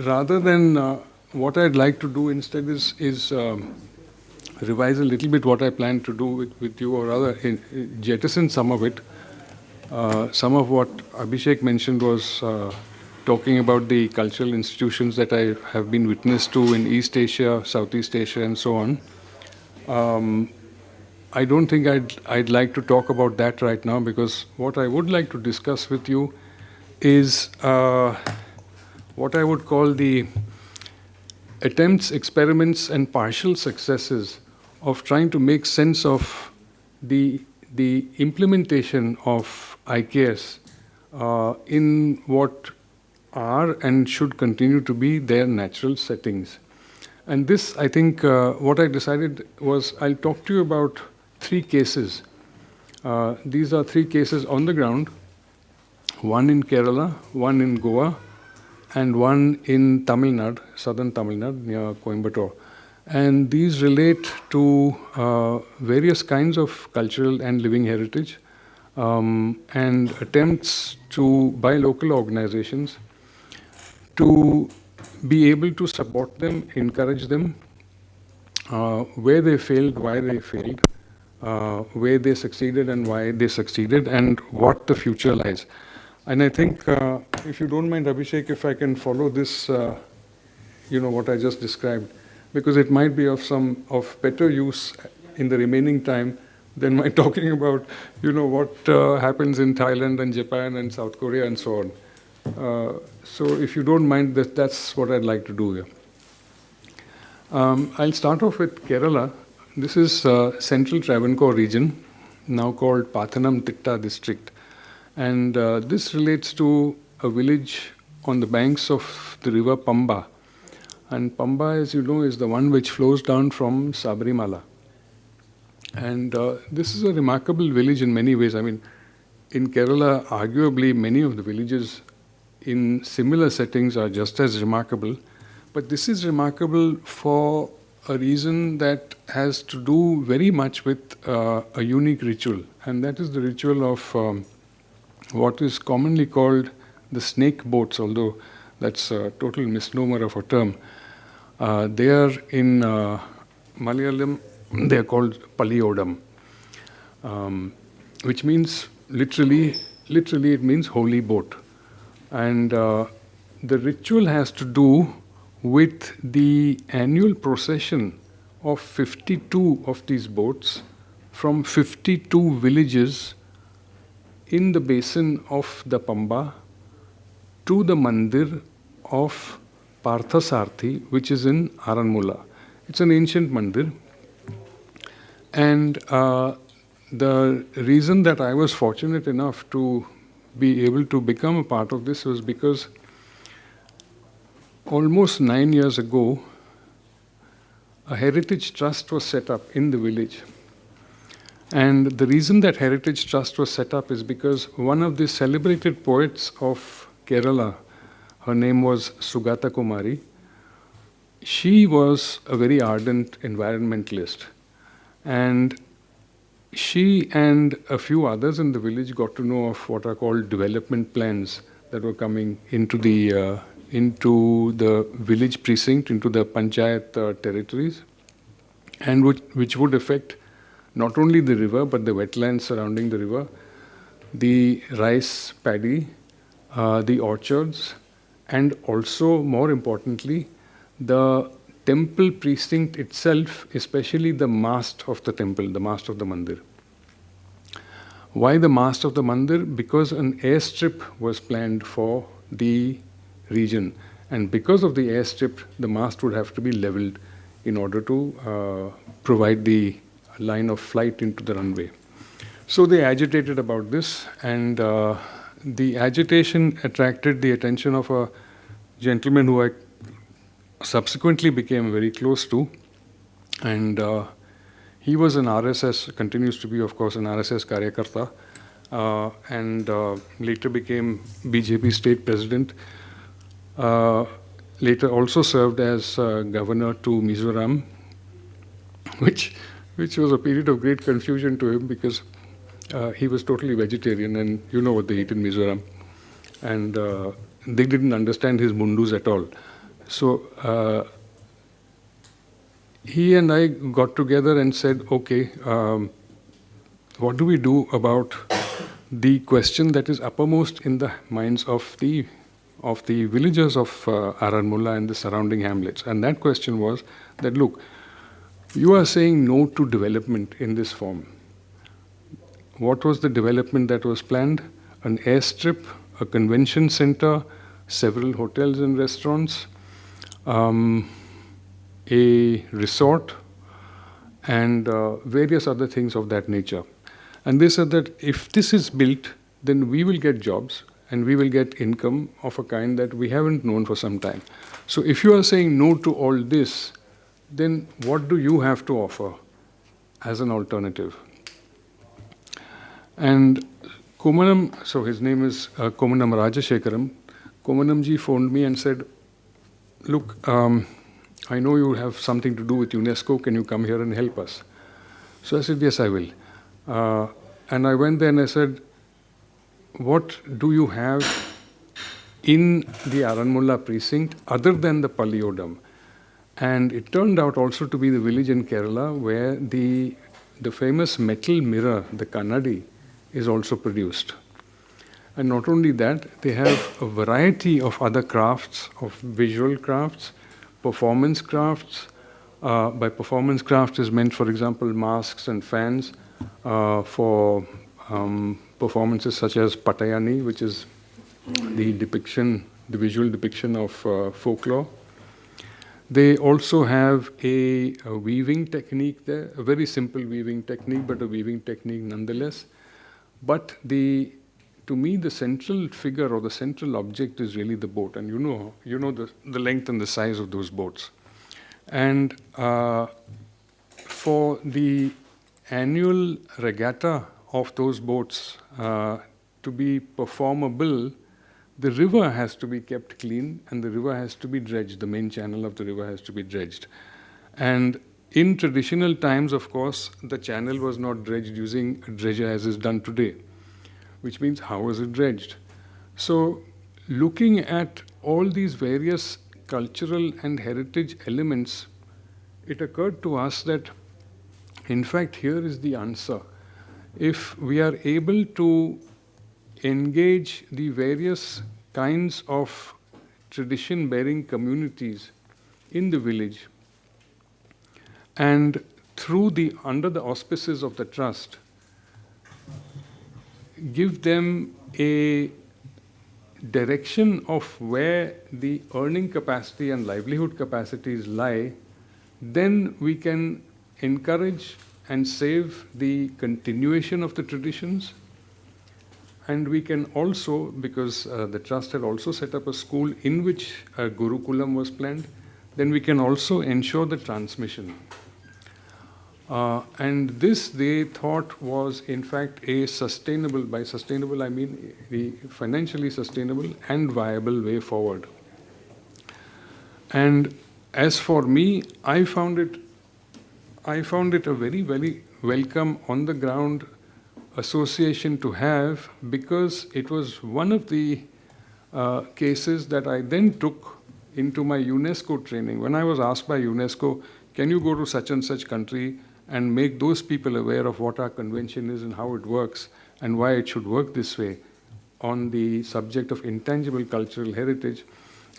rather than what I'd like to do instead is revise a little bit what I plan to do with you, or rather jettison some of it. Some of what Abhishek mentioned was talking about the cultural institutions that I have been witness to in East Asia, Southeast Asia, and so on. I don't think I'd like to talk about that right now, because what I would like to discuss with you is what I would call the attempts, experiments, and partial successes of trying to make sense of the implementation of IKS in what are and should continue to be their natural settings. And this, I think, what I decided was I'll talk to you about 3 cases. These are 3 cases on the ground, one in Kerala, one in Goa, and one in Tamil Nadu, southern Tamil Nadu, near Coimbatore. And these relate to various kinds of cultural and living heritage, and attempts by local organizations to be able to support them, encourage them, where they failed, why they failed, where they succeeded and why they succeeded, and what the future lies. And I think, if you don't mind, Abhishek, if I can follow this, what I just described, because it might be of better use in the remaining time than my talking about, what happens in Thailand and Japan and South Korea and so on. So if you don't mind, that's what I'd like to do here. I'll start off with Kerala. This is Central Travancore region, now called Pathanamthitta district. And this relates to a village on the banks of the river Pamba. And Pamba, as you know, is the one which flows down from Sabarimala. And this is a remarkable village in many ways. I mean, in Kerala, arguably, many of the villages in similar settings are just as remarkable. But this is remarkable for a reason that has to do very much with a unique ritual. And that is the ritual of what is commonly called the snake boats, although that's a total misnomer of a term. They are in Malayalam, they are called Paliyodam, which means literally it means holy boat. And the ritual has to do with the annual procession of 52 of these boats from 52 villages in the basin of the Pamba to the mandir of Parthasarthi, which is in Aranmula. It's an ancient mandir. And the reason that I was fortunate enough to be able to become a part of this was because almost 9 years ago, a heritage trust was set up in the village. And the reason that heritage trust was set up is because one of the celebrated poets of Kerala, her name was Sugata Kumari, she was a very ardent environmentalist. And she and a few others in the village got to know of what are called development plans that were coming into the village precinct, into the panchayat territories, and which would affect not only the river, but the wetlands surrounding the river, the rice paddy, the orchards, and also, more importantly, the temple precinct itself, especially the mast of the temple, the mast of the mandir. Why the mast of the mandir? Because an airstrip was planned for the region. And because of the airstrip, the mast would have to be leveled in order to provide the line of flight into the runway. So they agitated about this, and the agitation attracted the attention of a gentleman who I subsequently became very close to, and he was an RSS, continues to be, of course, an RSS Karyakarta, and later became BJP state president, later also served as governor to Mizoram, which was a period of great confusion to him because he was totally vegetarian, and you know what they eat in Mizoram, and they didn't understand his mundus at all. So he and I got together and said, okay, what do we do about the question that is uppermost in the minds of the villagers of Aranmula and the surrounding hamlets? And that question was that, look, you are saying no to development in this form. What was the development that was planned? An airstrip, a convention center, several hotels and restaurants, a resort, and various other things of that nature. And they said that if this is built, then we will get jobs and we will get income of a kind that we haven't known for some time. So if you are saying no to all this, then what do you have to offer as an alternative? And Komanam, so his name is Komanam Rajashekaram, Komanamji phoned me and said, look, I know you have something to do with UNESCO, can you come here and help us? So I said, yes, I will. And I went there and I said, what do you have in the Aranmula precinct other than the Paliyodam? And it turned out also to be the village in Kerala where the famous metal mirror, the Kannadi, is also produced. And not only that, they have a variety of other crafts, of visual crafts, performance crafts. By performance crafts is meant, for example, masks and fans for performances such as Patayani, which is the visual depiction of folklore. They also have a weaving technique there, a very simple weaving technique, but a weaving technique nonetheless. But to me, the central figure or the central object is really the boat, and you know the length and the size of those boats. And for the annual regatta of those boats to be performable, the river has to be kept clean and the river has to be dredged. The main channel of the river has to be dredged. And in traditional times, of course, the channel was not dredged using a dredger as is done today, which means how was it dredged? So looking at all these various cultural and heritage elements, it occurred to us that, in fact, here is the answer. If we are able to engage the various kinds of tradition-bearing communities in the village, and under the auspices of the trust, give them a direction of where the earning capacity and livelihood capacities lie, then we can encourage and save the continuation of the traditions. And we can also, because the trust had also set up a school in which a Gurukulam was planned, then we can also ensure the transmission. And this they thought was in fact a sustainable, by sustainable I mean the financially sustainable and viable way forward. And as for me, I found it a very, very welcome on the ground association to have, because it was one of the cases that I then took into my UNESCO training. When I was asked by UNESCO, can you go to such and such country and make those people aware of what our convention is and how it works and why it should work this way on the subject of intangible cultural heritage,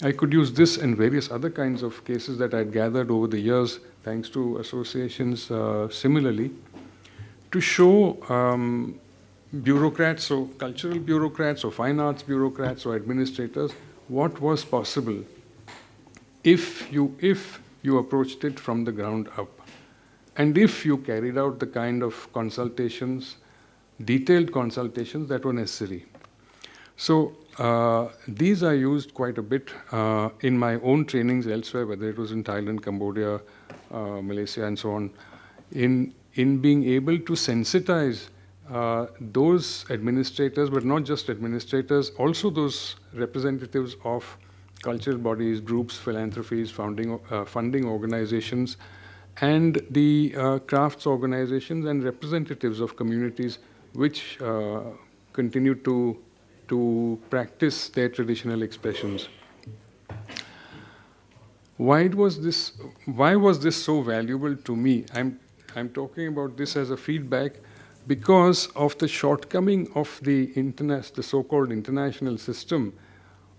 I could use this and various other kinds of cases that I'd gathered over the years, thanks to associations similarly, to show bureaucrats, so cultural bureaucrats or fine arts bureaucrats or administrators, what was possible if you approached it from the ground up. And if you carried out the kind of consultations, detailed consultations that were necessary. So these are used quite a bit in my own trainings elsewhere, whether it was in Thailand, Cambodia, Malaysia, and so on, in being able to sensitize those administrators, but not just administrators, also those representatives of cultural bodies, groups, philanthropies, funding organizations, and the crafts organizations and representatives of communities which continue to practice their traditional expressions. Why was this? Why was this so valuable to me? I'm talking about this as a feedback because of the shortcoming of the so-called international system,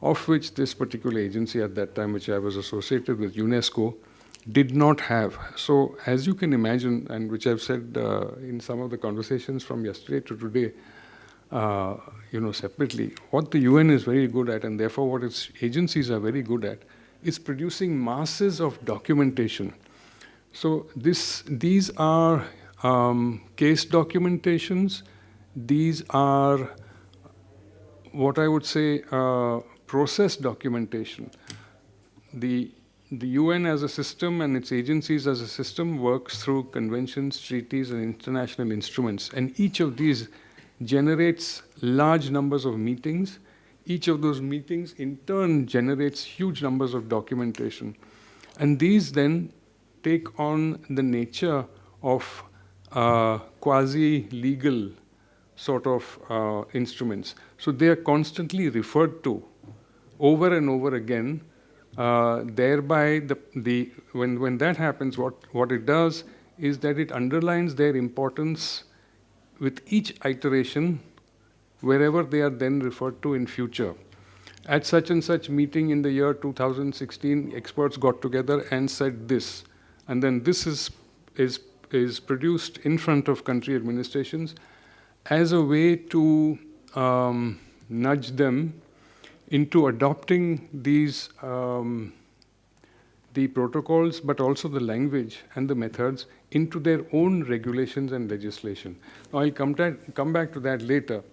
of which this particular agency at that time, which I was associated with, UNESCO, did not have. So, as you can imagine, and which I've said in some of the conversations from yesterday to today, separately, what the UN is very good at, and therefore what its agencies are very good at, is producing masses of documentation. So these are case documentations. These are what I would say process documentation. The UN as a system and its agencies as a system works through conventions, treaties, and international instruments. And each of these generates large numbers of meetings. Each of those meetings in turn generates huge numbers of documentation. And these then take on the nature of quasi-legal sort of instruments. So they are constantly referred to over and over again. Thereby, when that happens, what it does is that it underlines their importance with each iteration wherever they are then referred to in future. At such and such meeting in the year 2016, experts got together and said this. And then this is produced in front of country administrations as a way to nudge them into adopting these the protocols, but also the language and the methods into their own regulations and legislation. Now, I'll come back to that later.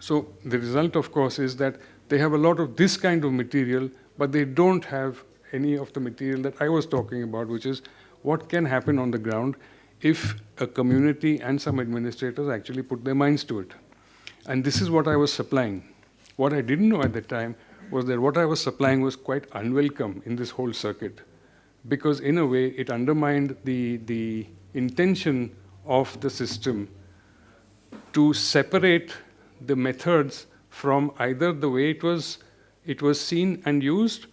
So the result, of course, is that they have a lot of this kind of material, but they don't have any of the material that I was talking about, which is what can happen on the ground if a community and some administrators actually put their minds to it. And this is what I was supplying. What I didn't know at the time was that what I was supplying was quite unwelcome in this whole circuit, because in a way it undermined the intention of the system to separate the methods from either the way it was seen and used,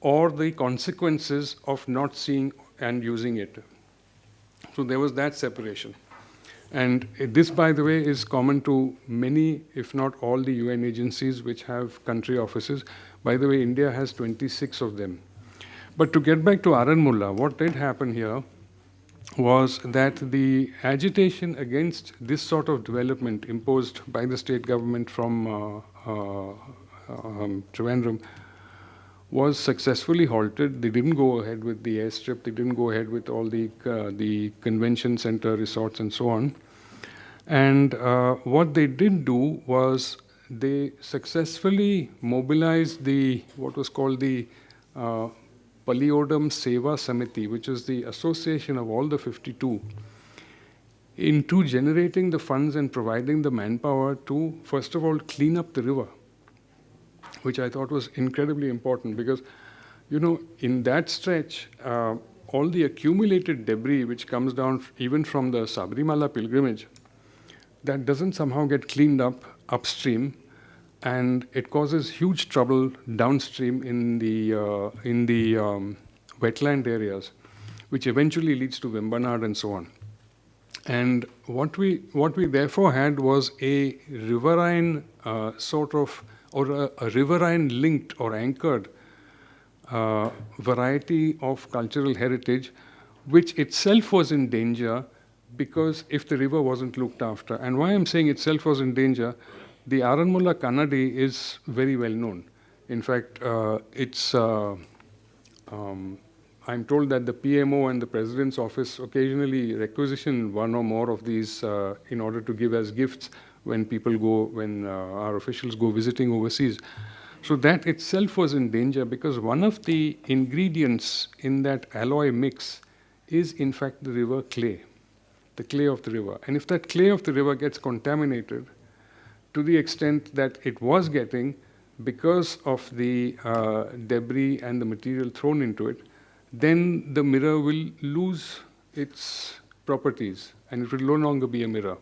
or the consequences of not seeing and using it. So there was that separation. And this, by the way, is common to many, if not all, the UN agencies which have country offices. By the way, India has 26 of them. But to get back to Aranmula, what did happen here was that the agitation against this sort of development imposed by the state government from Trivandrum was successfully halted. They didn't go ahead with the airstrip. They didn't go ahead with all the convention center resorts and so on. And what they did do was they successfully mobilized what was called the Paliyodam Seva Samiti, which is the association of all the 52, into generating the funds and providing the manpower to, first of all, clean up the river, which I thought was incredibly important because, in that stretch, all the accumulated debris which comes down even from the Sabrimala pilgrimage, that doesn't somehow get cleaned up upstream, and it causes huge trouble downstream in the wetland areas, which eventually leads to Vembanad and so on. And what we therefore had was a riverine or a riverine linked or anchored variety of cultural heritage, which itself was in danger because if the river wasn't looked after. And why I'm saying itself was in danger, the Aranmula Kannadi is very well known. In fact, I'm told that the PMO and the President's office occasionally requisition one or more of these in order to give as gifts when our officials go visiting overseas. So that itself was in danger because one of the ingredients in that alloy mix is in fact the river clay, the clay of the river. And if that clay of the river gets contaminated to the extent that it was getting because of the debris and the material thrown into it, then the mirror will lose its properties and it will no longer be a mirror.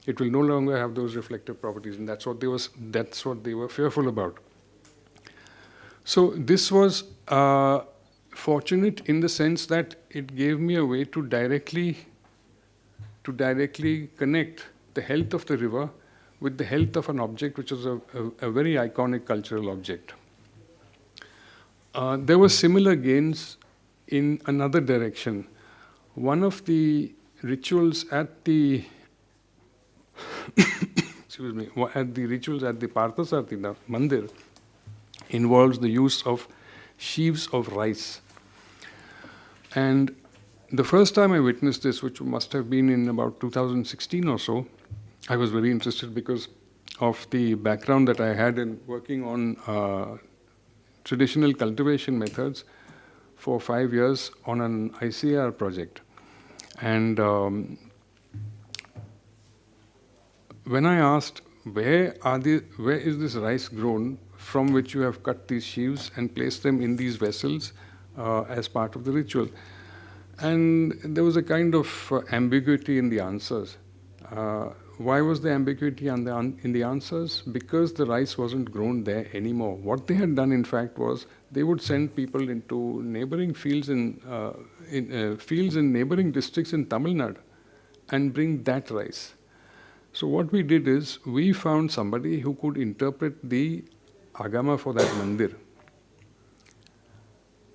It will no longer have those reflective properties, and that's what they were fearful about. So this was fortunate in the sense that it gave me a way to directly connect the health of the river with the health of an object which was a very iconic cultural object. There were similar gains in another direction. One of the rituals at the at the Parthasarthi Mandir involves the use of sheaves of rice. And the first time I witnessed this, which must have been in about 2016 or so, I was very interested because of the background that I had in working on traditional cultivation methods for 5 years on an ICAR project. And when I asked, where is this rice grown from which you have cut these sheaves and placed them in these vessels as part of the ritual? And there was a kind of ambiguity in the answers. Why was there ambiguity in the answers? Because the rice wasn't grown there anymore. What they had done, in fact, was they would send people into neighboring fields in neighboring districts in Tamil Nadu and bring that rice. So what we did is we found somebody who could interpret the agama for that mandir,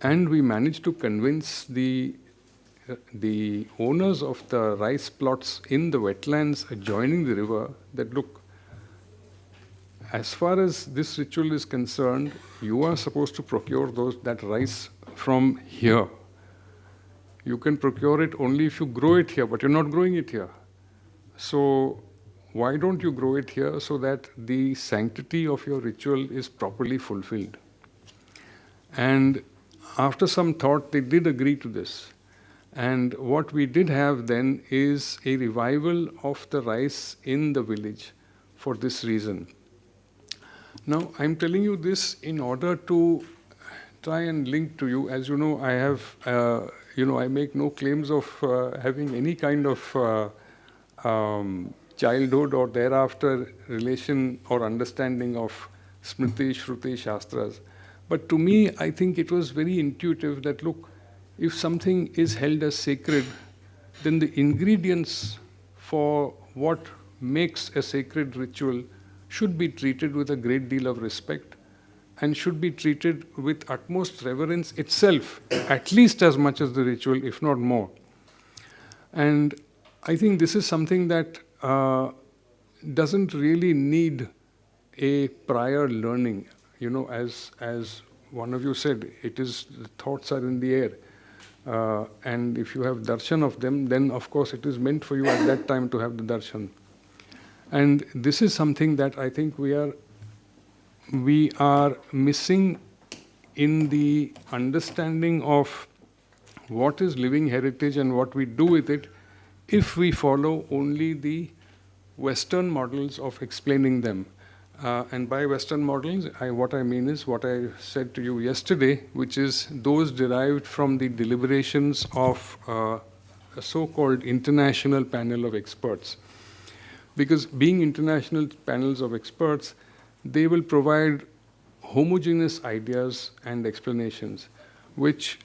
and we managed to convince the owners of the rice plots in the wetlands adjoining the river that, look, as far as this ritual is concerned, you are supposed to procure that rice from here. You can procure it only if you grow it here, but you're not growing it here. So why don't you grow it here so that the sanctity of your ritual is properly fulfilled? And after some thought, they did agree to this. And what we did have then is a revival of the rice in the village for this reason. Now, I'm telling you this in order to try and link to you. As you know, I have, I make no claims of having any kind of childhood or thereafter relation or understanding of Smriti, Shruti, Shastras. But to me, I think it was very intuitive that, look, if something is held as sacred, then the ingredients for what makes a sacred ritual should be treated with a great deal of respect and should be treated with utmost reverence itself, at least as much as the ritual, if not more. And I think this is something that doesn't really need a prior learning. As one of you said, the thoughts are in the air. And if you have darshan of them, then of course it is meant for you at that time to have the darshan. And this is something that I think we are missing in the understanding of what is living heritage and what we do with it if we follow only the Western models of explaining them. And by Western models, what I mean is what I said to you yesterday, which is those derived from the deliberations of a so-called international panel of experts. Because being international panels of experts, they will provide homogeneous ideas and explanations, which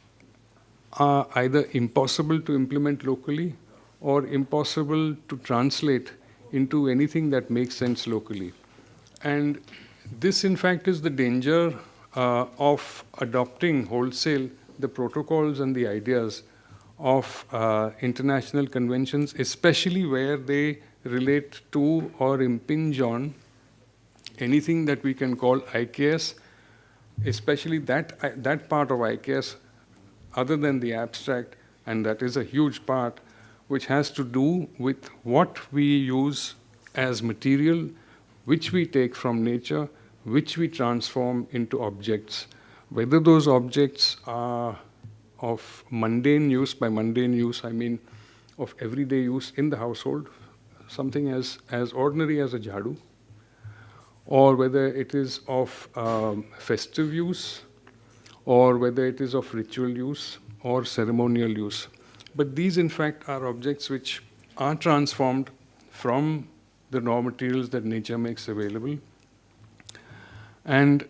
are either impossible to implement locally or impossible to translate into anything that makes sense locally. And this, in fact, is the danger of adopting wholesale the protocols and the ideas of international conventions, especially where they relate to or impinge on anything that we can call IKS, especially that part of IKS other than the abstract, and that is a huge part, which has to do with what we use as material, which we take from nature, which we transform into objects. Whether those objects are of mundane use, by mundane use I mean of everyday use in the household, something as ordinary as a jhadu, or whether it is of festive use, or whether it is of ritual use or ceremonial use. But these, in fact, are objects which are transformed from the raw materials that nature makes available. And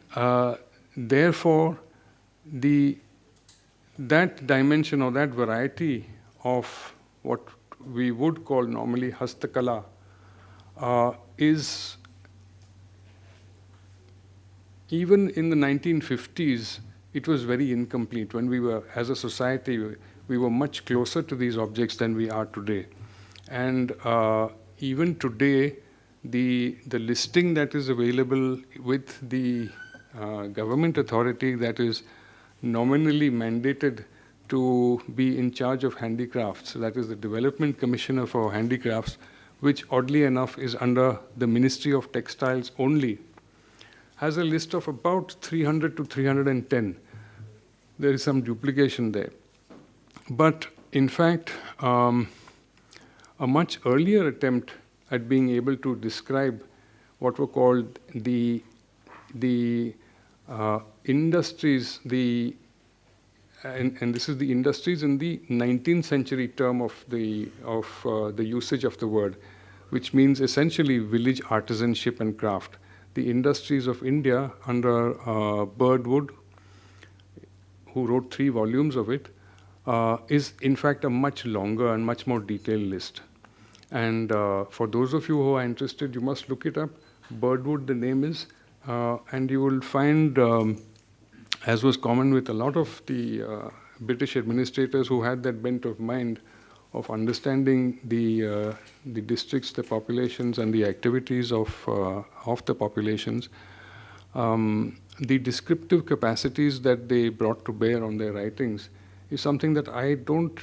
therefore, the that dimension or that variety of what we would call normally hastakala is, even in the 1950s, it was very incomplete. When we were, as a society, we were much closer to these objects than we are today. And even today, the listing that is available with the government authority that is nominally mandated to be in charge of handicrafts, that is the Development Commissioner for Handicrafts, which oddly enough is under the Ministry of Textiles only, has a list of about 300 to 310. There is some duplication there. But in fact, a much earlier attempt at being able to describe what were called the industries, and this is the industries in the 19th century term of the usage of the word, which means essentially village artisanship and craft. The industries of India under Birdwood, who wrote 3 volumes of it, is in fact a much longer and much more detailed list. And for those of you who are interested, you must look it up. Birdwood, the name is, and you will find, as was common with a lot of the British administrators who had that bent of mind of understanding the districts, the populations, and the activities of the populations, the descriptive capacities that they brought to bear on their writings is something that I don't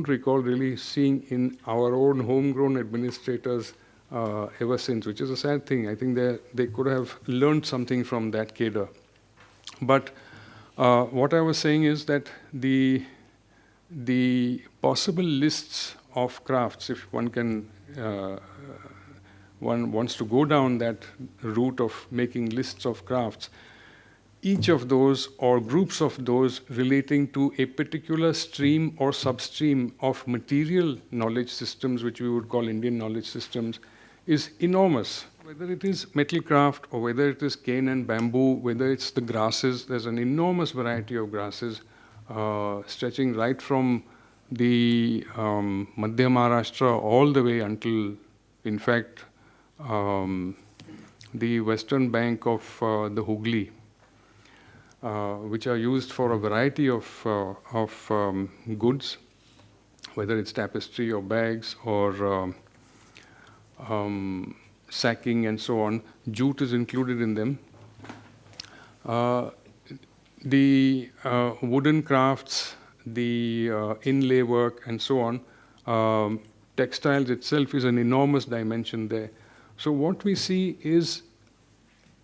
recall really seeing in our own homegrown administrators ever since, which is a sad thing. I think they could have learned something from that cadre. But what I was saying is that the possible lists of crafts, if one wants to go down that route of making lists of crafts, each of those or groups of those relating to a particular stream or substream of material knowledge systems, which we would call Indian knowledge systems, is enormous. Whether it is metal craft or whether it is cane and bamboo, whether it's the grasses, there's an enormous variety of grasses stretching right from the Madhya Maharashtra all the way until, in fact, the western bank of the Hooghly, which are used for a variety of goods, whether it's tapestry or bags or sacking and so on. Jute is included in them. The wooden crafts, the inlay work, and so on. Textiles itself is an enormous dimension there. So what we see is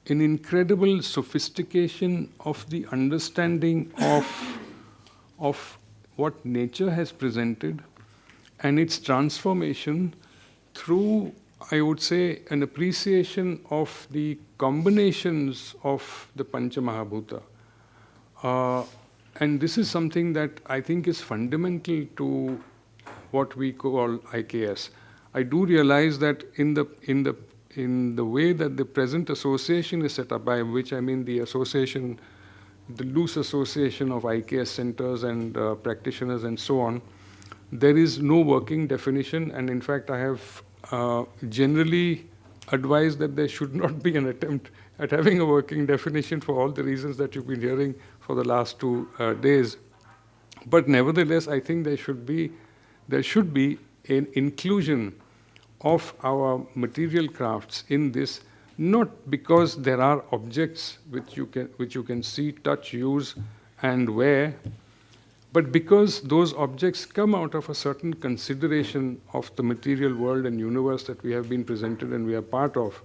an incredible sophistication of the understanding of what nature has presented and its transformation through, I would say, an appreciation of the combinations of the Pancha Mahabhuta. And this is something that I think is fundamental to what we call IKS. I do realize that in the way that the present association is set up, by which I mean the association, the loose association of IKS centers and practitioners and so on, there is no working definition. And in fact, I have generally advised that there should not be an attempt at having a working definition for all the reasons that you've been hearing for the last 2 days. But nevertheless, I think there should be an inclusion of our material crafts in this, not because there are objects which you can see, touch, use, and wear, but because those objects come out of a certain consideration of the material world and universe that we have been presented and we are part of.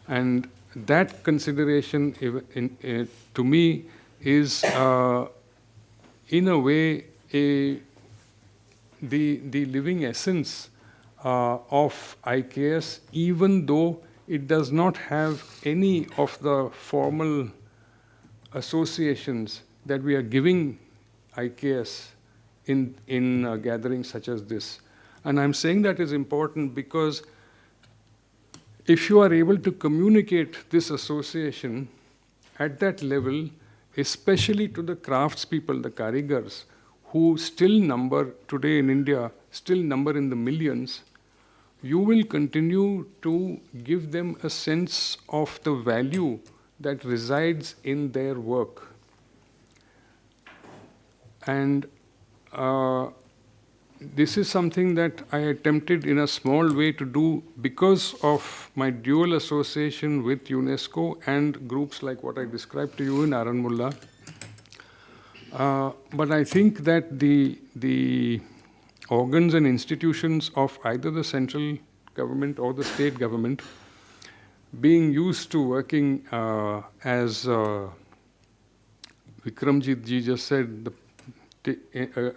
And that consideration, to me, is in a way the living essence of IKS, even though it does not have any of the formal associations that we are giving IKS in gatherings such as this. And I'm saying that is important because if you are able to communicate this association at that level, especially to the craftspeople, the karigars, who still number today in India, still number in the millions, you will continue to give them a sense of the value that resides in their work. And this is something that I attempted in a small way to do because of my dual association with UNESCO and groups like what I described to you in Aranmulla. But I think that the organs and institutions of either the central government or the state government, being used to working as Vikramjit ji just said,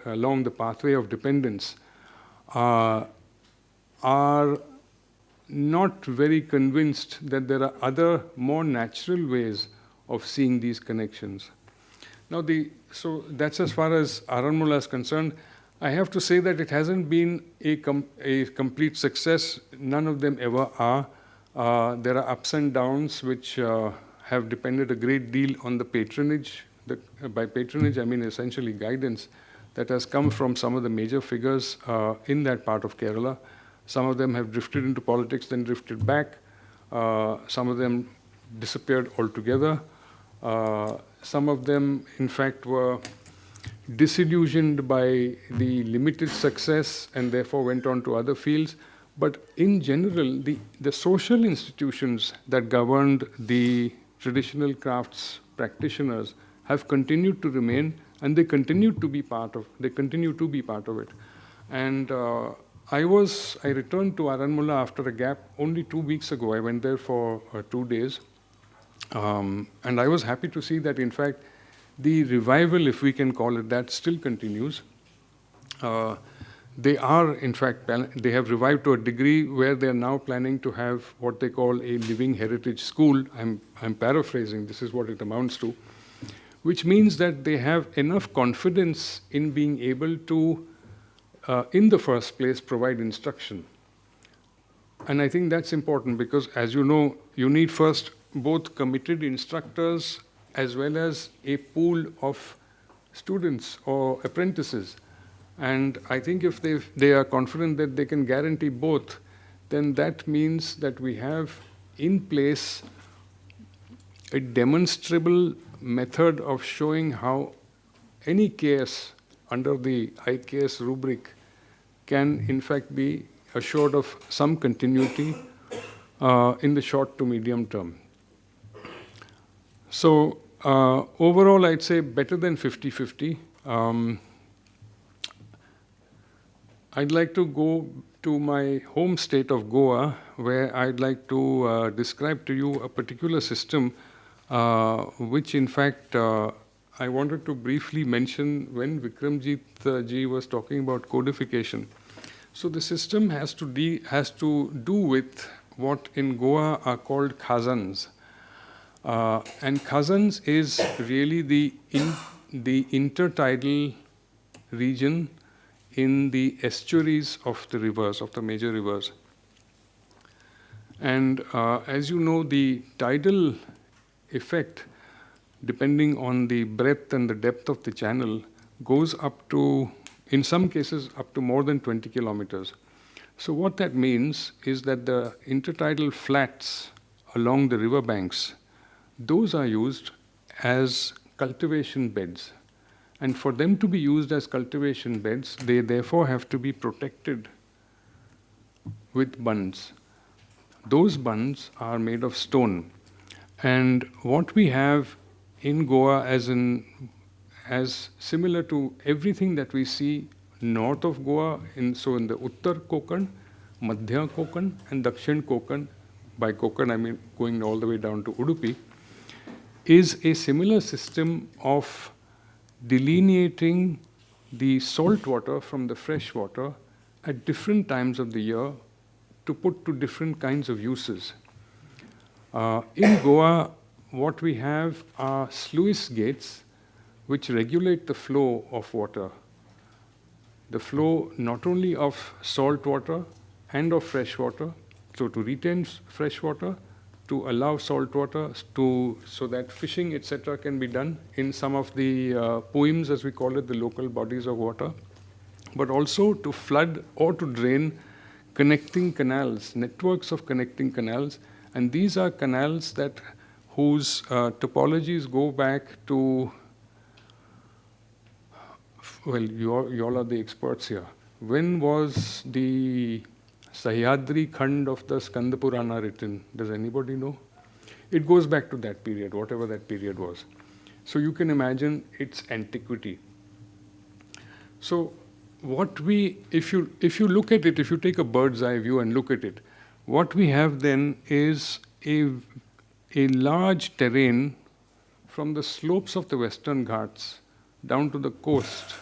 along the pathway of dependence, are not very convinced that there are other more natural ways of seeing these connections. Now, so that's as far as Aranmula is concerned. I have to say that it hasn't been a complete success. None of them ever are. There are ups and downs which have depended a great deal on the patronage. By patronage, I mean essentially guidance that has come from some of the major figures in that part of Kerala. Some of them have drifted into politics, then drifted back. Some of them disappeared altogether. Some of them, in fact, were disillusioned by the limited success and therefore went on to other fields. But in general, the social institutions that governed the traditional crafts practitioners have continued to remain, and they continue to be part of it. And I returned to Aranmula after a gap only 2 weeks ago. I went there for 2 days. And I was happy to see that, in fact, the revival, if we can call it that, still continues. They are, in fact, they have revived to a degree where they are now planning to have what they call a living heritage school. I'm paraphrasing, this is what it amounts to, which means that they have enough confidence in being able to, in the first place, provide instruction. And I think that's important because, as you know, you need first both committed instructors as well as a pool of students or apprentices. And I think if they are confident that they can guarantee both, then that means that we have in place a demonstrable method of showing how any case under the IKS rubric can in fact be assured of some continuity in the short to medium term. So overall, I'd say better than 50-50. I'd like to go to my home state of Goa, where I'd like to describe to you a particular system which in fact I wanted to briefly mention when Vikramjit ji was talking about codification. So the system has to do with what in Goa are called khazans. And khazans is really the intertidal region in the estuaries of the rivers, of the major rivers. And as you know, the tidal effect, depending on the breadth and the depth of the channel, goes up to, in some cases, up to more than 20 kilometers. So what that means is that the intertidal flats along the river banks, those are used as cultivation beds. And for them to be used as cultivation beds, they therefore have to be protected with bunds. Those bunds are made of stone. And what we have in Goa as similar to everything that we see north of Goa, so in the Uttar Konkan, Madhya Konkan, and Dakshin Konkan, by Konkan I mean going all the way down to Udupi, is a similar system of delineating the salt water from the fresh water at different times of the year to put to different kinds of uses. In Goa, what we have are sluice gates which regulate the flow of water. The flow not only of salt water and of fresh water, so to retain fresh water, to allow salt water so that fishing, etc., can be done in some of the poems, as we call it, the local bodies of water, but also to flood or to drain connecting canals, networks of connecting canals. And these are canals whose topologies go back to, well, you all are the experts here. When was the Sahyadri Khand of the Skanda Purana written? Does anybody know? It goes back to that period, whatever that period was. So you can imagine its antiquity. So if you look at it, if you take a bird's eye view and look at it, what we have then is a large terrain from the slopes of the Western Ghats down to the coast,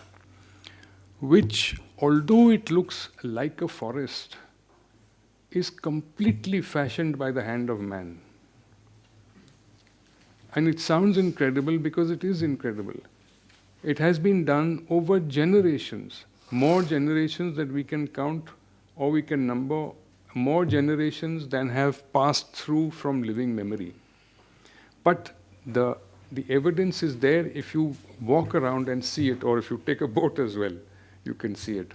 which, although it looks like a forest, is completely fashioned by the hand of man. And it sounds incredible because it is incredible. It has been done over generations, more generations that we can count or we can number, more generations than have passed through from living memory. But the evidence is there if you walk around and see it, or if you take a boat as well, you can see it.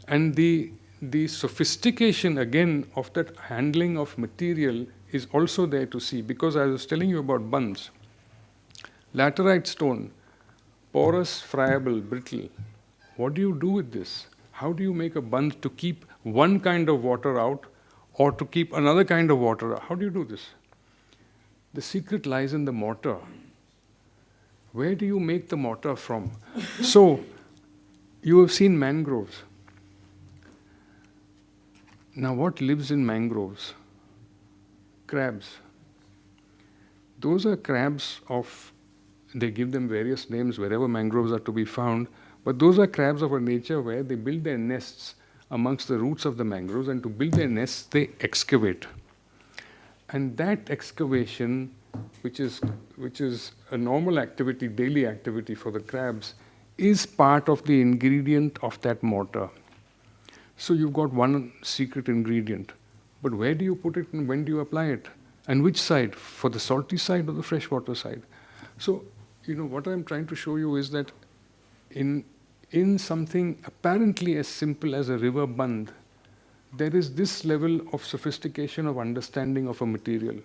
And the sophistication, again, of that handling of material is also there to see, because I was telling you about bunds. Laterite stone, porous, friable, brittle. What do you do with this? How do you make a bund to keep one kind of water out or to keep another kind of water out? How do you do this? The secret lies in the mortar. Where do you make the mortar from? So, you have seen mangroves. Now, what lives in mangroves? Crabs. Those are crabs they give them various names wherever mangroves are to be found, but those are crabs of a nature where they build their nests amongst the roots of the mangroves, and to build their nests, they excavate. And that excavation, which is a normal activity, daily activity for the crabs, is part of the ingredient of that mortar. So you've got one secret ingredient. But where do you put it and when do you apply it? And which side? For the salty side or the freshwater side? So, what I'm trying to show you is that in something apparently as simple as a river bund, there is this level of sophistication of understanding of a material.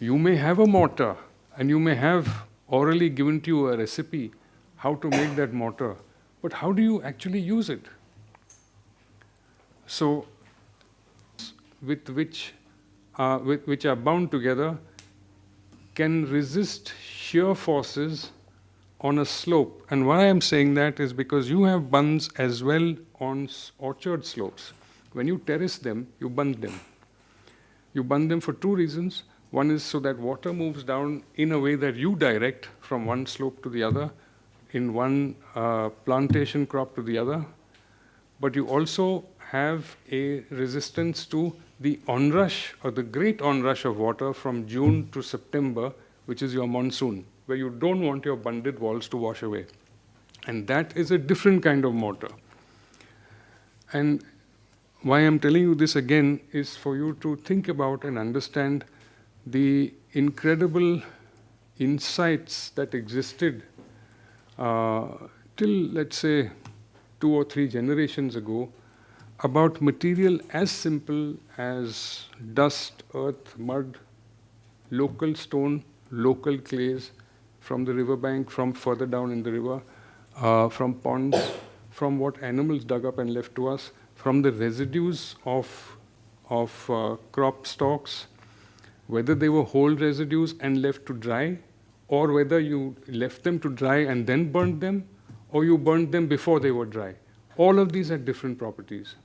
You may have a mortar, and you may have orally given to you a recipe how to make that mortar, but how do you actually use it? So, which are bound together, can resist shear forces on a slope. And why I'm saying that is because you have bunds as well on orchard slopes. When you terrace them, you bund them. You bund them for two reasons. One is so that water moves down in a way that you direct from one slope to the other, in one plantation crop to the other. But you also have a resistance to the onrush, or the great onrush of water from June to September, which is your monsoon, where you don't want your bunded walls to wash away. And that is a different kind of mortar. And why I'm telling you this again is for you to think about and understand the incredible insights that existed till, let's say, 2 or 3 generations ago, about material as simple as dust, earth, mud, local stone, local clays from the riverbank, from further down in the river, from ponds, from what animals dug up and left to us, from the residues of crop stalks, whether they were whole residues and left to dry, or whether you left them to dry and then burned them, or you burned them before they were dry. All of these had different properties.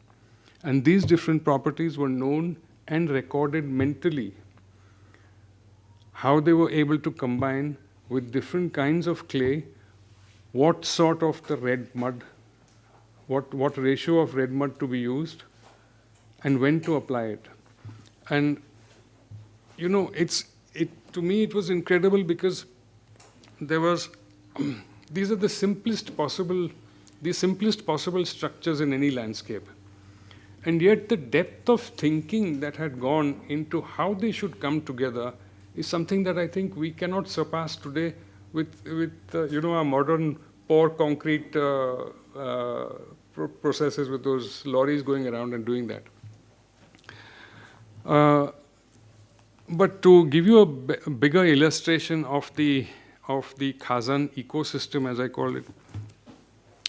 And these different properties were known and recorded mentally. How they were able to combine with different kinds of clay, what sort of the red mud, what ratio of red mud to be used, and when to apply it. And to me it was incredible because there was these are the simplest possible structures in any landscape. And yet the depth of thinking that had gone into how they should come together is something that I think we cannot surpass today with our modern pour concrete processes with those lorries going around and doing that. But to give you a bigger illustration of the Khazan ecosystem, as I call it,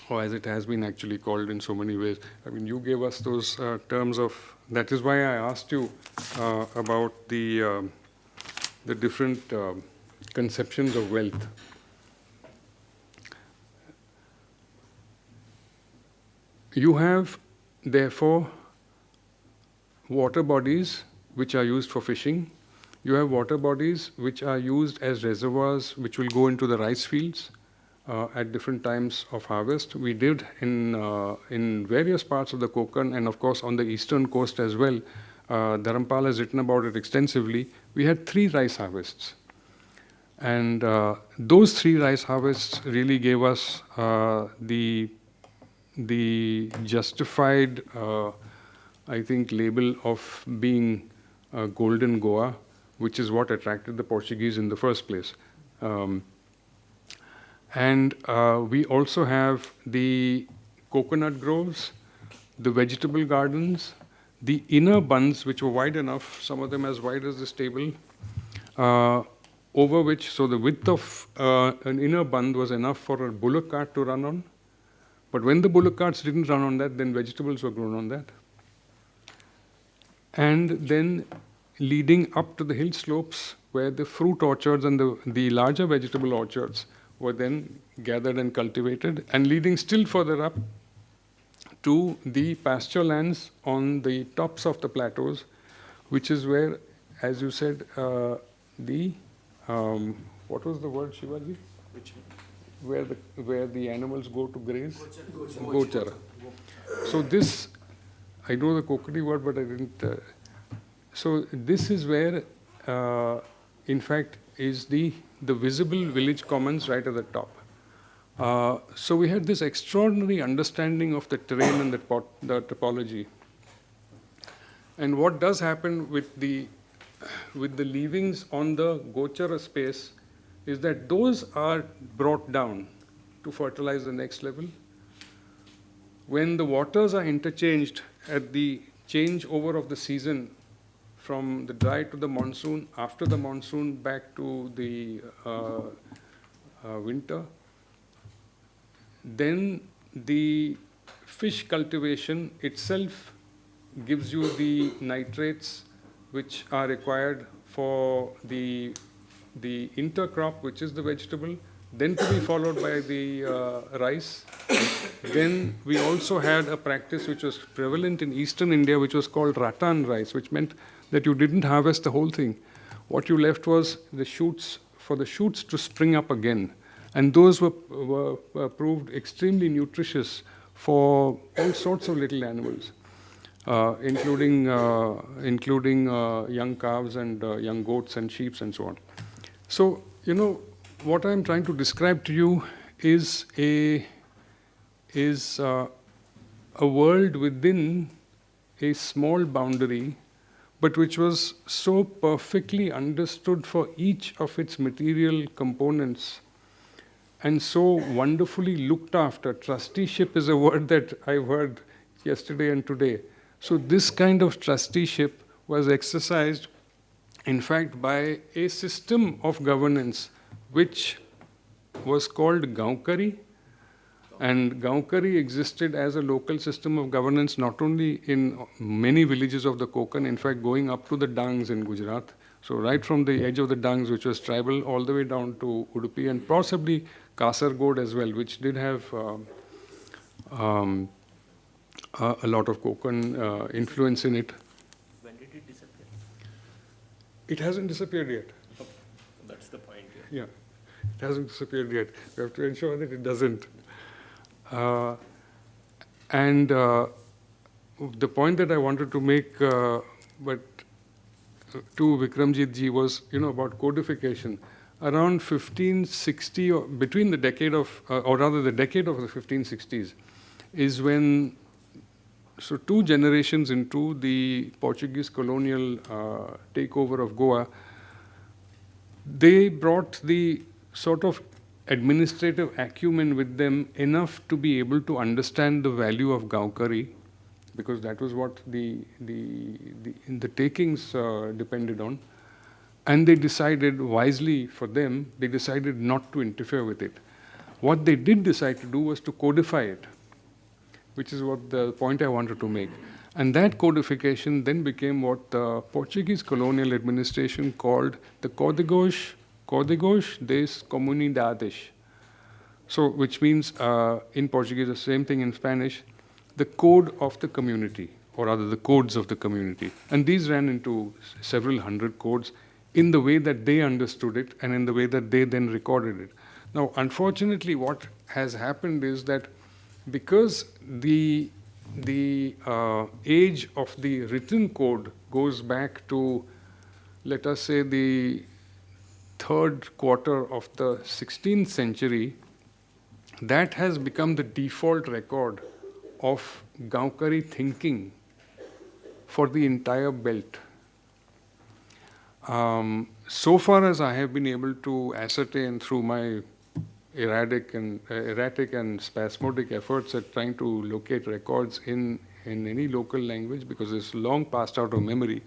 or as it has been actually called in so many ways. I mean, you gave us those terms of. That is why I asked you about the different conceptions of wealth. You have, therefore, water bodies which are used for fishing. You have water bodies which are used as reservoirs, which will go into the rice fields at different times of harvest. We did in various parts of the Konkan, and of course on the eastern coast as well. Dharampal has written about it extensively. We had 3 rice harvests. And those 3 rice harvests really gave us the justified, I think, label of being Golden Goa, which is what attracted the Portuguese in the first place. And we also have the coconut groves, the vegetable gardens, the inner bunds, which were wide enough, some of them as wide as this table, over which, so the width of an inner bund was enough for a bullock cart to run on. But when the bullock carts didn't run on that, then vegetables were grown on that. And then leading up to the hill slopes, where the fruit orchards and the larger vegetable orchards were then gathered and cultivated, and leading still further up to the pasture lands on the tops of the plateaus, which is where, as you said, what was the word, Shivaji? Which Where the animals go to graze? Gochar. So this, I know the Konkani word, but I didn't. So this is where, in fact, is the visible village commons right at the top. So we had this extraordinary understanding of the terrain and the topology. And what does happen with the leavings on the Gochara space is that those are brought down to fertilize the next level. When the waters are interchanged at the changeover of the season from the dry to the monsoon, after the monsoon back to the winter, then the fish cultivation itself gives you the nitrates which are required for the intercrop, which is the vegetable, then to be followed by the rice. Then we also had a practice which was prevalent in eastern India, which was called rattan rice, which meant that you didn't harvest the whole thing. What you left was the shoots, for the shoots to spring up again. And those were proved extremely nutritious for all sorts of little animals, including young calves and young goats and sheep and so on. So, what I'm trying to describe to you is a world within a small boundary, but which was so perfectly understood for each of its material components and so wonderfully looked after. Trusteeship is a word that I've heard yesterday and today. So this kind of trusteeship was exercised, in fact, by a system of governance which was called Gaonkari. And Gaonkari existed as a local system of governance not only in many villages of the Konkan, in fact going up to the Dangs in Gujarat. So right from the edge of the Dangs, which was tribal, all the way down to Udupi and possibly Kasargod as well, which did have a lot of Konkan influence in it. When did it disappear? It hasn't disappeared yet. Oh, that's the point. Yeah, it hasn't disappeared yet. We have to ensure that it doesn't. And the point that I wanted to make, but to Vikramjit ji, was about codification. Around 1560, or between the decade of, or rather the decade of the 1560s, is when so 2 generations into the Portuguese colonial takeover of Goa, they brought the sort of administrative acumen with them enough to be able to understand the value of Gaukari, because that was what the takings depended on. And they decided wisely for them, they decided not to interfere with it. What they did decide to do was to codify it, which is what the point I wanted to make. And that codification then became what the Portuguese colonial administration called the Códigos das Comunidades. So, which means in Portuguese, the same thing in Spanish, the code of the community, or rather the codes of the community. And these ran into several hundred codes in the way that they understood it and in the way that they then recorded it. Now, unfortunately, what has happened is that because the age of the written code goes back to, let us say, the third quarter of the 16th century, that has become the default record of Gaukari thinking for the entire belt. So far as I have been able to ascertain through my erratic and spasmodic efforts at trying to locate records in any local language, because it's long passed out of memory,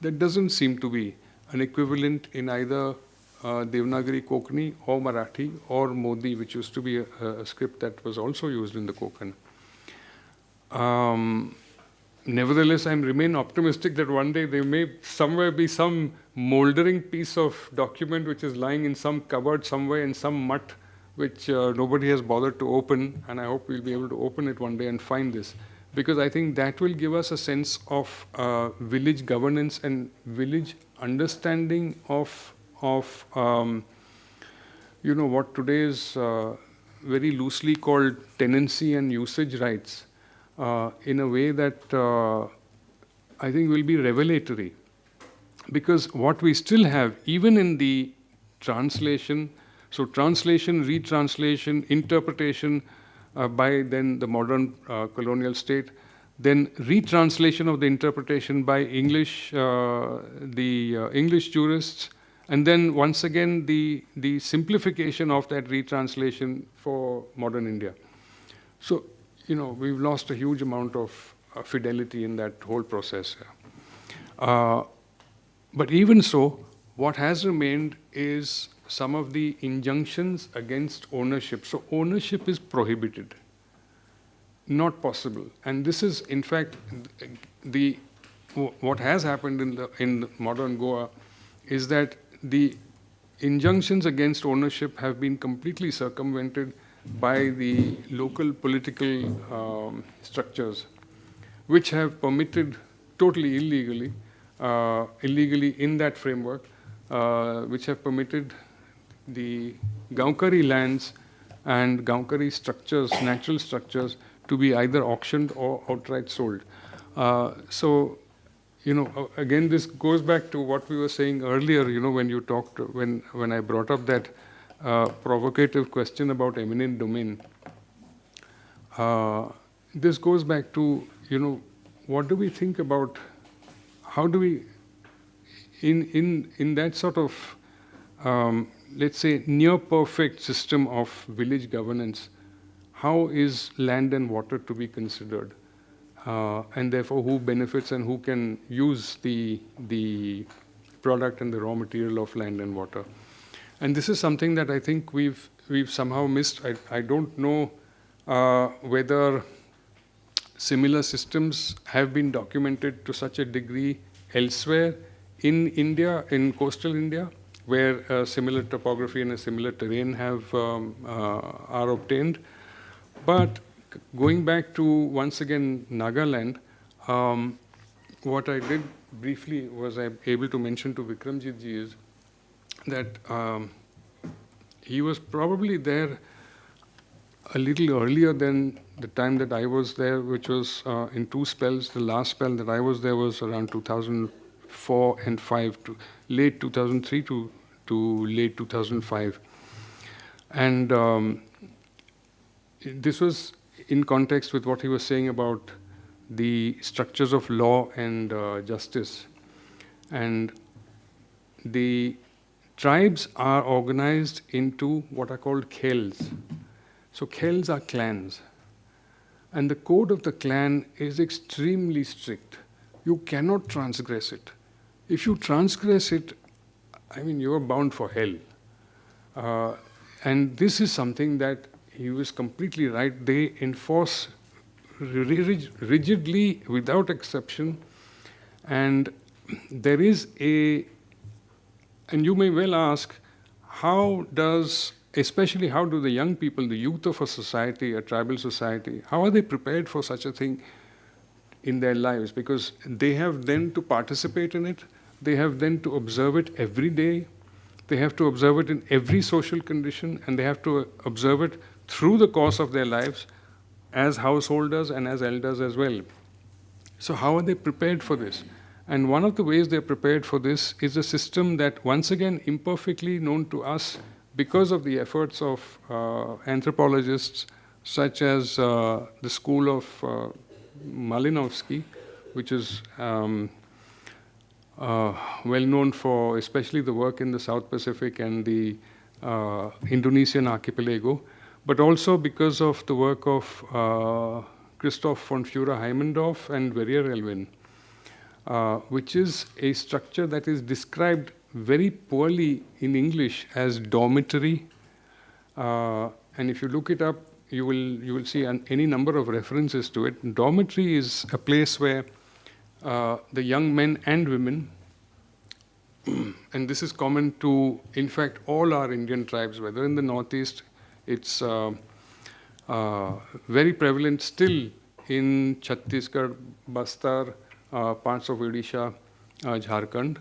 there doesn't seem to be an equivalent in either Devanagari Konkani or Marathi or Modi, which used to be a script that was also used in the Konkan. Nevertheless, I remain optimistic that one day there may somewhere be some moldering piece of document which is lying in some cupboard somewhere in some mutt, which nobody has bothered to open, and I hope we'll be able to open it one day and find this. Because I think that will give us a sense of village governance and village understanding of what today is very loosely called tenancy and usage rights, in a way that I think will be revelatory. Because what we still have, even in the translation, so translation, retranslation, interpretation by then the modern colonial state, then retranslation of the interpretation by English, the English jurists, and then once again the simplification of that retranslation for modern India. So, we've lost a huge amount of fidelity in that whole process. But even so, what has remained is some of the injunctions against ownership. So ownership is prohibited, not possible. And this is, in fact, what has happened in the modern Goa is that the injunctions against ownership have been completely circumvented by the local political structures, which have permitted, totally illegally in that framework, which have permitted the Gaukari lands and Gaukari structures, natural structures, to be either auctioned or outright sold. So, again, this goes back to what we were saying earlier, when you talked, when I brought up that provocative question about eminent domain. This goes back to, what do we think about, how do we, in that sort of, let's say, near perfect system of village governance, how is land and water to be considered? And therefore, who benefits and who can use the product and the raw material of land and water? And this is something that I think we've somehow missed. I don't know whether similar systems have been documented to such a degree elsewhere in India, in coastal India, where similar topography and a similar terrain are obtained. But going back to, once again, Nagaland, what I did briefly was I able to mention to Vikramjit ji is that he was probably there a little earlier than the time that I was there, which was in two spells. The last spell that I was there was around 2004 and 5, to late 2003 to late 2005. And this was in context with what he was saying about the structures of law and justice. And the tribes are organized into what are called khels. So khels are clans. And the code of the clan is extremely strict. You cannot transgress it. If you transgress it, I mean, you are bound for hell. And this is something that he was completely right. They enforce rigidly, without exception. And there is and you may well ask, especially how do the young people, the youth of a society, a tribal society, how are they prepared for such a thing in their lives? Because they have then to participate in it, they have then to observe it every day, they have to observe it in every social condition, and they have to observe it through the course of their lives as householders and as elders as well. So how are they prepared for this? And one of the ways they're prepared for this is a system that, once again, imperfectly known to us because of the efforts of anthropologists such as the school of Malinowski, which is well known for especially the work in the South Pacific and the Indonesian archipelago, but also because of the work of Christoph von Führer-Heimendorff and Verrier Elwin, which is a structure that is described very poorly in English as dormitory. And if you look it up, you will see any number of references to it. Dormitory is a place where the young men and women, and this is common to, in fact, all our Indian tribes, whether in the Northeast, it's very prevalent still in Chhattisgarh, Bastar, parts of Odisha, Jharkhand,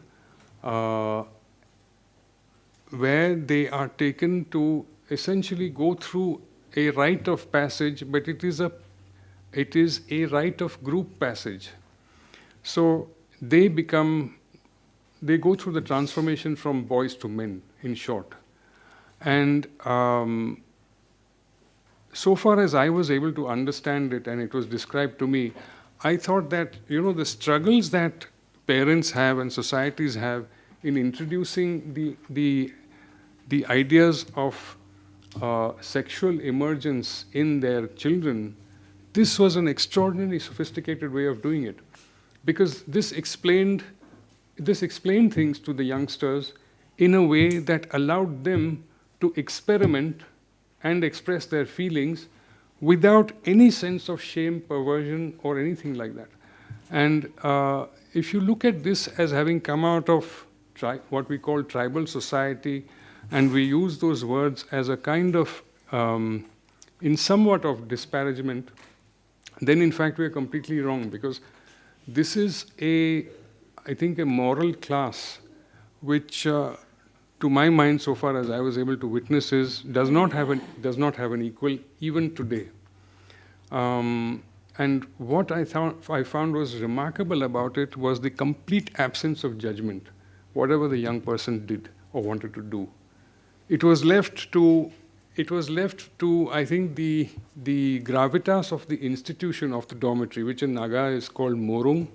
where they are taken to essentially go through a rite of passage, but it is a rite of group passage. So they go through the transformation from boys to men, in short. And so far as I was able to understand it, and it was described to me, I thought that, the struggles that parents have and societies have in introducing the ideas of sexual emergence in their children, this was an extraordinarily sophisticated way of doing it. Because this explained things to the youngsters in a way that allowed them to experiment and express their feelings without any sense of shame, perversion, or anything like that. And if you look at this as having come out of what we call tribal society, and we use those words as a kind of, in somewhat of disparagement, then in fact we are completely wrong, because this is I think a moral class which, to my mind, so far as I was able to witness, does not have an equal even today. And what I found was remarkable about it was the complete absence of judgment, whatever the young person did or wanted to do. It was left to I think the gravitas of the institution of the dormitory, which in Naga is called morung,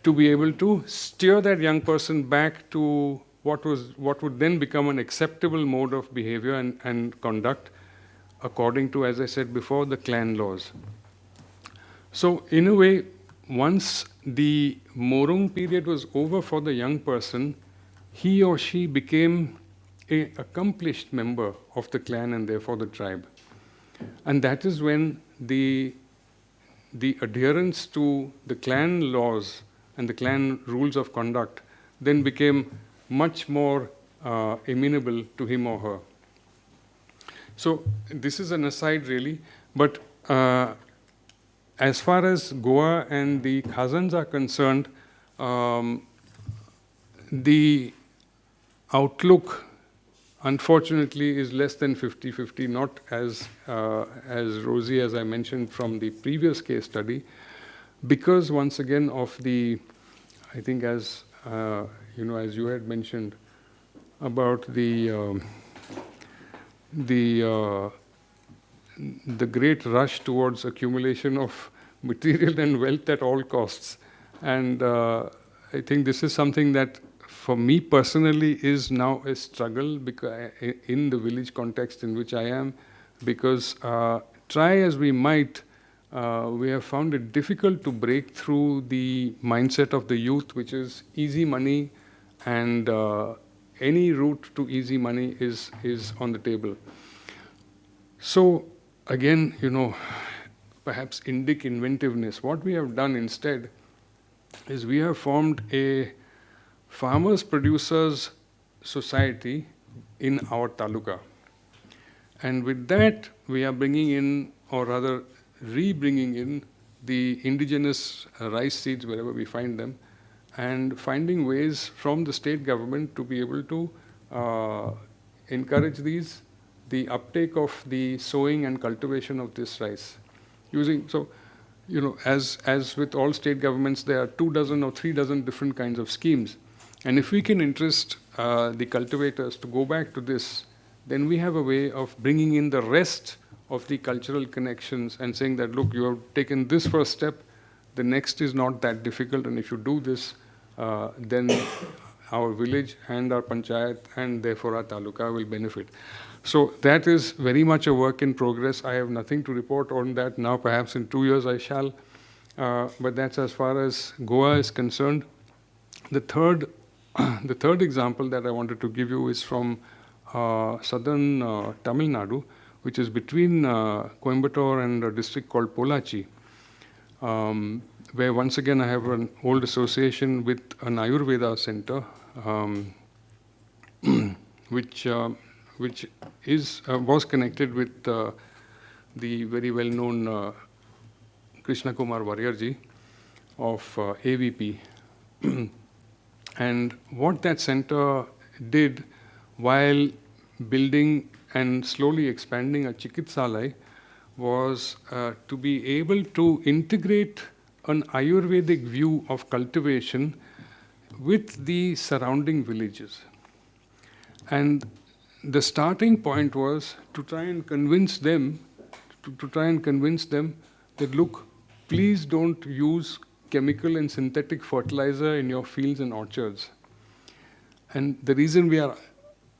to be able to steer that young person back to what would then become an acceptable mode of behavior and conduct, according to, as I said before, the clan laws. So in a way, once the morung period was over for the young person, he or she became an accomplished member of the clan and therefore the tribe. And that is when the adherence to the clan laws and the clan rules of conduct then became much more amenable to him or her. So this is an aside really, but as far as Goa and the Khazans are concerned, the outlook unfortunately is less than 50-50, not as rosy as I mentioned from the previous case study, because once again of I think as as you had mentioned about the great rush towards accumulation of material and wealth at all costs. And I think this is something that, for me personally, is now a struggle because in the village context in which I am, because try as we might, we have found it difficult to break through the mindset of the youth, which is easy money, and any route to easy money is on the table. So again, perhaps Indic inventiveness. What we have done instead is we have formed a farmers producers society in our taluka, and with that we are bringing in, or rather re-bringing in, the indigenous rice seeds wherever we find them, and finding ways from the state government to be able to encourage the uptake of the sowing and cultivation of this rice. As with all state governments, there are 24 or 36 different kinds of schemes. And if we can interest the cultivators to go back to this, then we have a way of bringing in the rest of the cultural connections and saying that, look, you have taken this first step, the next is not that difficult, and if you do this, then our village and our panchayat and therefore our taluka will benefit. So that is very much a work in progress. I have nothing to report on that now. Perhaps in 2 years I shall. But that's as far as Goa is concerned. The third example that I wanted to give you is from southern Tamil Nadu, which is between Coimbatore and a district called Pollachi, where once again I have an old association with an Ayurveda center, which was connected with the very well-known Krishna Kumar Varyarji of AVP. And what that center did while building and slowly expanding a chikitsalai was to be able to integrate an Ayurvedic view of cultivation with the surrounding villages. And the starting point was to try and convince them that, look, please don't use chemical and synthetic fertilizer in your fields and orchards. And the reason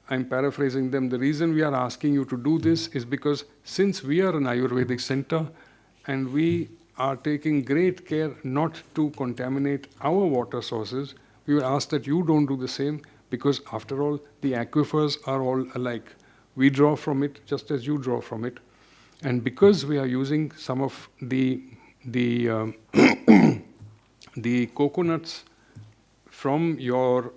I'm paraphrasing them, the reason we are asking you to do this is because since we are an Ayurvedic center and we are taking great care not to contaminate our water sources, we will ask that you don't do the same, because after all, the aquifers are all alike. We draw from it just as you draw from it. And because we are using some of the coconuts from your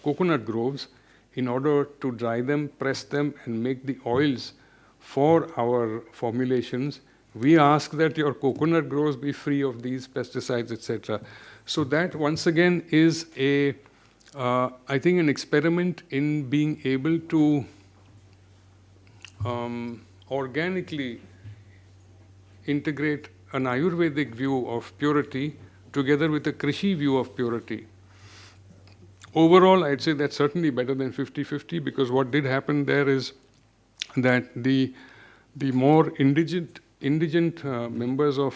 coconut groves in order to dry them, press them, and make the oils for our formulations, we ask that your coconut groves be free of these pesticides, etc. So that, once again, is I think, an experiment in being able to organically integrate an Ayurvedic view of purity together with a Krishi view of purity. Overall, I'd say that's certainly better than 50-50, because what did happen there is that the more indigent members of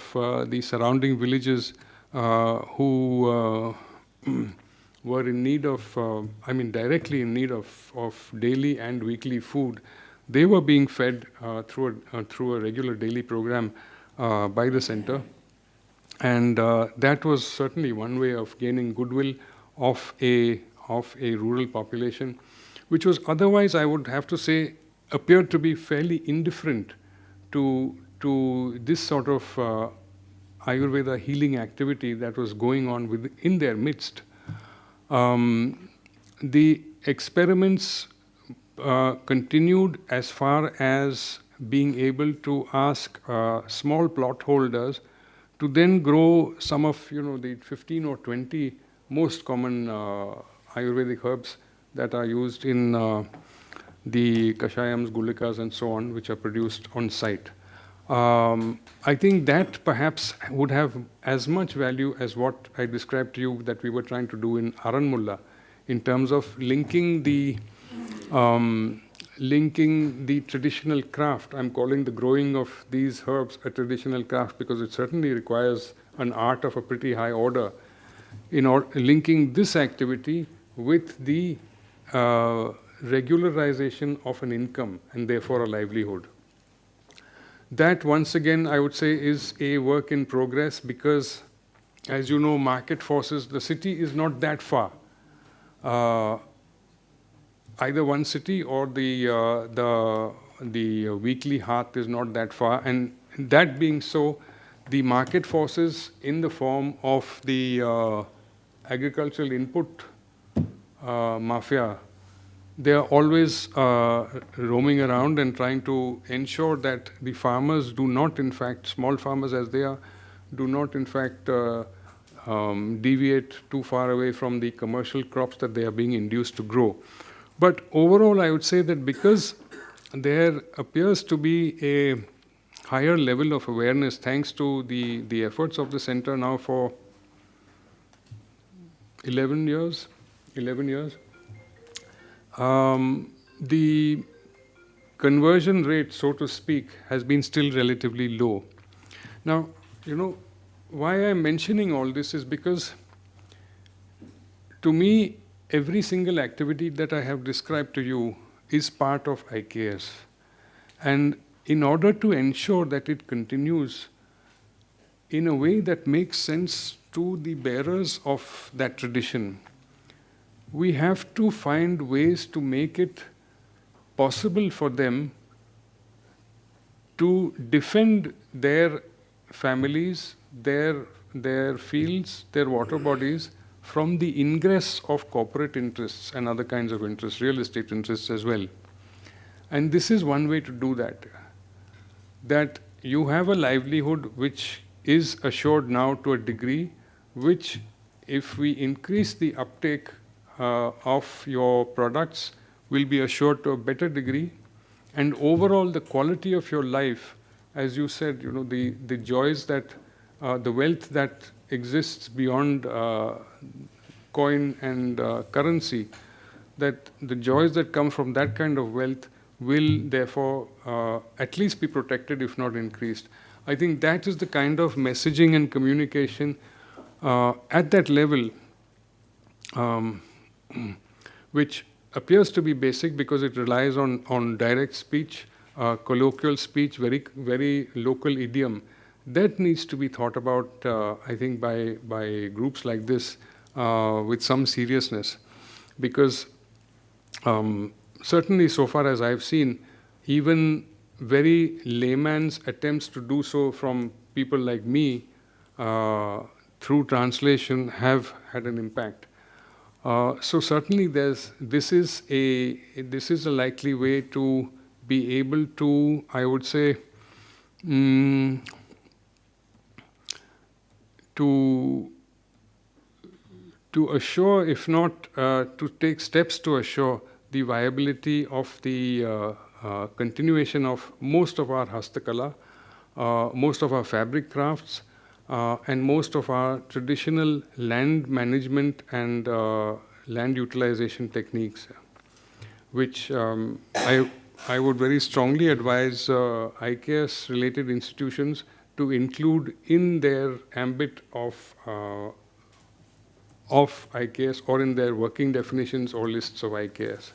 the surrounding villages who were in need of, directly in need of daily and weekly food, they were being fed through a regular daily program by the center. And that was certainly one way of gaining goodwill of a rural population, which was otherwise, I would have to say, appeared to be fairly indifferent to this sort of Ayurveda healing activity that was going on in their midst. The experiments continued as far as being able to ask small plot holders to then grow some of the 15 or 20 most common Ayurvedic herbs that are used in the kashayams, gulikas, and so on, which are produced on site. I think that perhaps would have as much value as what I described to you that we were trying to do in Aranmulla, in terms of linking the linking the traditional craft. I'm calling the growing of these herbs a traditional craft because it certainly requires an art of a pretty high order. Linking this activity with the regularization of an income and therefore a livelihood. That, once again, I would say is a work in progress because, as you know, market forces, the city is not that far. Either one city or the weekly hearth is not that far. And that being so, the market forces in the form of the agricultural input mafia, they are always roaming around and trying to ensure that the farmers do not, in fact, small farmers as they are, do not, in fact, deviate too far away from the commercial crops that they are being induced to grow. But overall, I would say that because there appears to be a higher level of awareness, thanks to the efforts of the center now for 11 years, the conversion rate, so to speak, has been still relatively low. Now, why I'm mentioning all this is because, to me, every single activity that I have described to you is part of IKS. And in order to ensure that it continues in a way that makes sense to the bearers of that tradition, we have to find ways to make it possible for them to defend their families, their fields, their water bodies from the ingress of corporate interests and other kinds of interests, real estate interests as well. And this is one way to do that. That you have a livelihood which is assured now to a degree, which, if we increase the uptake of your products, will be assured to a better degree. And overall, the quality of your life, as you said, the joys that, the wealth that exists beyond coin and currency, that the joys that come from that kind of wealth will therefore at least be protected, if not increased. I think that is the kind of messaging and communication at that level, which appears to be basic because it relies on direct speech, colloquial speech, very, very local idiom. That needs to be thought about, I think, by groups like this with some seriousness. Because certainly, so far as I've seen, even very layman's attempts to do so from people like me through translation have had an impact. So certainly, this is a likely way to be able to, I would say, to assure, if not to take steps to assure the viability of the continuation of most of our hastakala, most of our fabric crafts, and most of our traditional land management and land utilization techniques, which I would very strongly advise IKS-related institutions to include in their ambit of IKS or in their working definitions or lists of IKS.